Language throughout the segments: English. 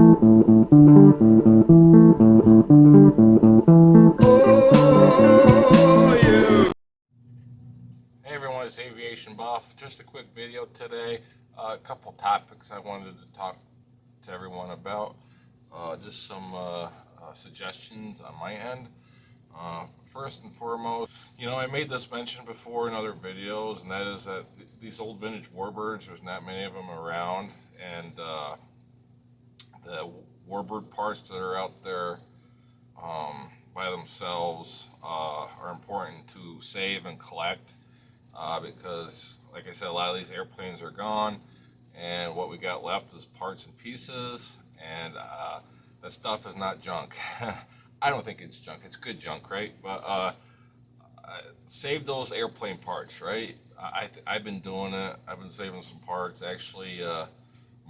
Hey everyone, it's Aviation Buff. Just a quick video today. A couple topics I wanted to talk to everyone about. Just some suggestions on my end. First and foremost, I made this mention before in other videos, and that is that these old vintage warbirds, there's not many of them around, and the warbird parts that are out there by themselves are important to save and collect. Because, like I said, a lot of these airplanes are gone, and what we got left is parts and pieces, and that stuff is not junk. I don't think it's junk. It's good junk, right? But save those airplane parts, right? I've been doing it. I've been saving some parts. Actually,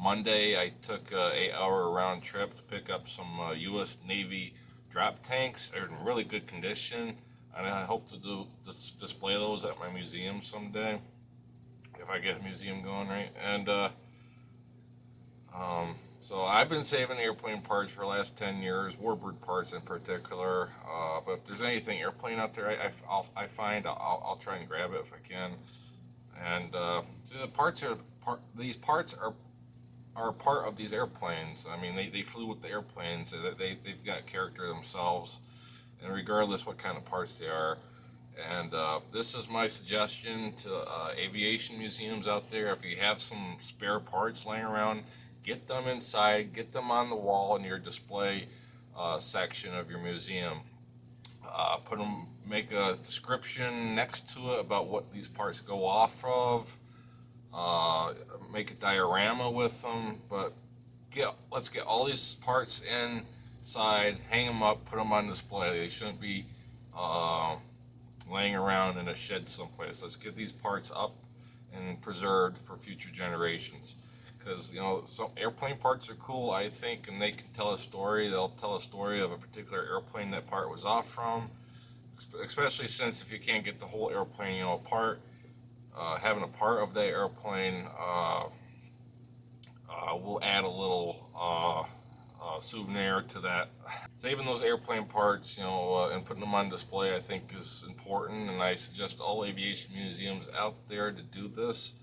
Monday I took an 8-hour round trip to pick up some U.S. Navy drop tanks. They're in really good condition, and I hope to display those at my museum someday, if I get a museum going, right? And so I've been saving airplane parts for the last 10 years, warbird parts in particular. But if there's anything airplane out there I find, I'll try and grab it if I can. And so these parts are part of these airplanes. I mean, they flew with the airplanes. They've got character themselves, and regardless what kind of parts they are. And this is my suggestion to aviation museums out there. If you have some spare parts laying around, get them inside, get them on the wall in your display section of your museum. Make a description next to it about what these parts go off of. Make a diorama with them, but let's get all these parts inside, hang them up, put them on display. They shouldn't be laying around in a shed someplace. Let's get these parts up and preserved for future generations. Because some airplane parts are cool, I think, and they can tell a story. They'll tell a story of a particular airplane that part was off from. Especially since if you can't get the whole airplane, apart, having a part of the airplane will add a little souvenir to that. Saving those airplane parts, and putting them on display, I think is important, and I suggest all aviation museums out there to do this.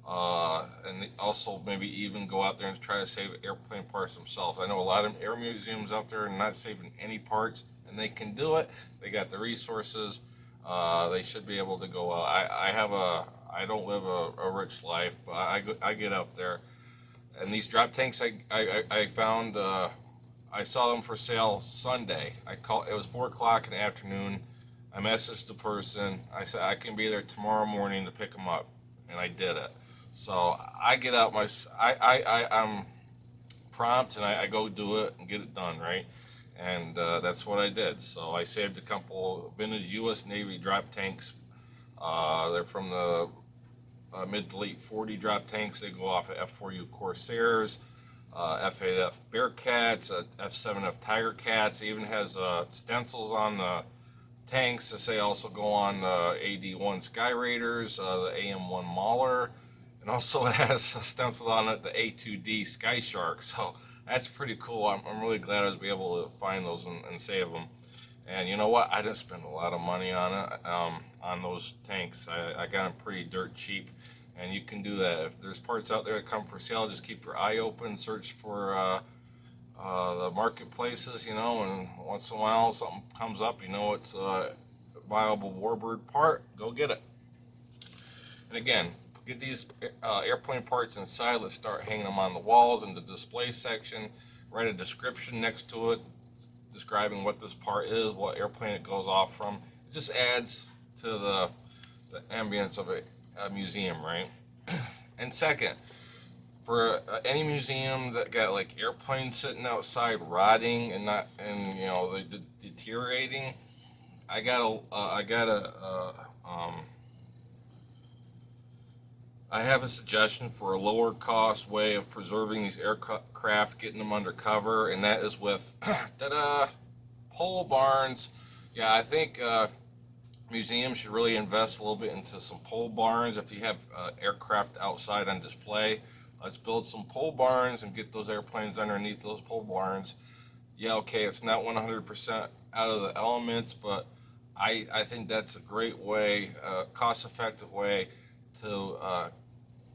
And also maybe even go out there and try to save airplane parts themselves. I know a lot of air museums out there are not saving any parts, and they can do it. They got the resources. They should be able to go out. I don't live a rich life, but I get out there. And these drop tanks I found, I saw them for sale Sunday. It was 4 o'clock in the afternoon. I messaged the person. I said I can be there tomorrow morning to pick them up, and I did it. So I get out I'm prompt, and I go do it and get it done, right? And that's what I did. So I saved a couple vintage U.S. Navy drop tanks. They're from the mid to late 40 drop tanks. They go off of F4U Corsairs, F8F Bearcats, F7F Tiger Cats. It even has stencils on the tanks to say also go on the AD1 Sky Raiders, the AM1 Mauler, and also it has stenciled on it the A2D Sky Shark. So that's pretty cool. I'm really glad I was able to find those and save them. And you know what? I didn't spend a lot of money on it, on those tanks. I got them pretty dirt cheap, and you can do that. If there's parts out there that come for sale, just keep your eye open, search for the marketplaces, and once in a while something comes up, it's a viable warbird part, go get it. And again, get these airplane parts inside. Let's start hanging them on the walls in the display section. Write a description next to it describing what this part is, what airplane it goes off from. It just adds to the ambience of a museum, right? And second, for any museum that got like airplanes sitting outside rotting and they deteriorating, I have a suggestion for a lower cost way of preserving these aircraft, getting them under cover, and that is with pole barns. Yeah, I think museums should really invest a little bit into some pole barns if you have aircraft outside on display. Let's build some pole barns and get those airplanes underneath those pole barns. Yeah, okay, it's not 100% out of the elements, but I think that's a great way, cost-effective way to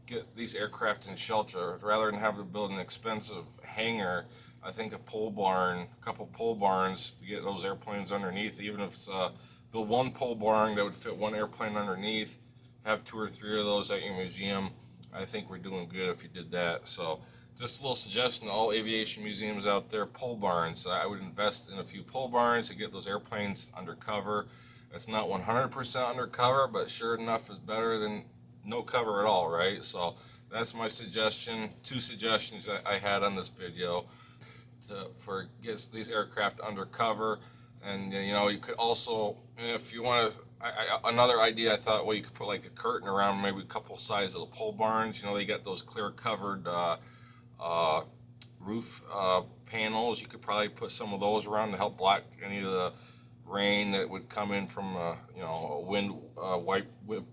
get these aircraft in shelter. Rather than having to build an expensive hangar, I think a pole barn, a couple pole barns to get those airplanes underneath, even if it's build one pole barn that would fit one airplane underneath, have 2 or 3 of those at your museum. I think we're doing good if you did that. So just a little suggestion to all aviation museums out there, pole barns. I would invest in a few pole barns to get those airplanes undercover. It's not 100% undercover, but sure enough is better than no cover at all, right? So that's my suggestion. 2 suggestions that I had on this video for get these aircraft undercover. And you know, you could also, if you want to, another idea I thought, well, you could put like a curtain around maybe a couple sides of the pole barns. You know, they got those clear covered roof panels. You could probably put some of those around to help block any of the rain that would come in from you know, a wind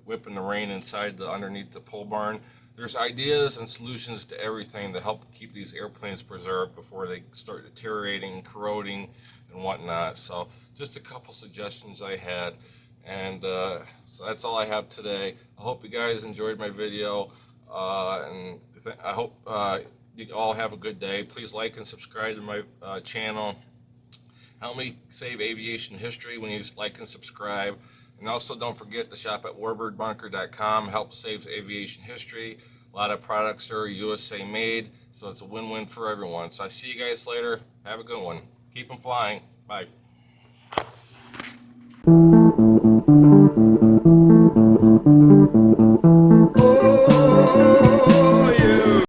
whipping the rain inside the underneath the pole barn. There's ideas and solutions to everything to help keep these airplanes preserved before they start deteriorating, corroding, and whatnot. So just a couple suggestions I had, and so that's all I have today. I hope you guys enjoyed my video, and I hope you all have a good day. Please like and subscribe to my channel. Help me save aviation history when you like and subscribe. And also don't forget to shop at warbirdbunker.com. Help save aviation history. A lot of products are USA made, so it's a win-win for everyone. So I see you guys later. Have a good one. Keep them flying. Bye.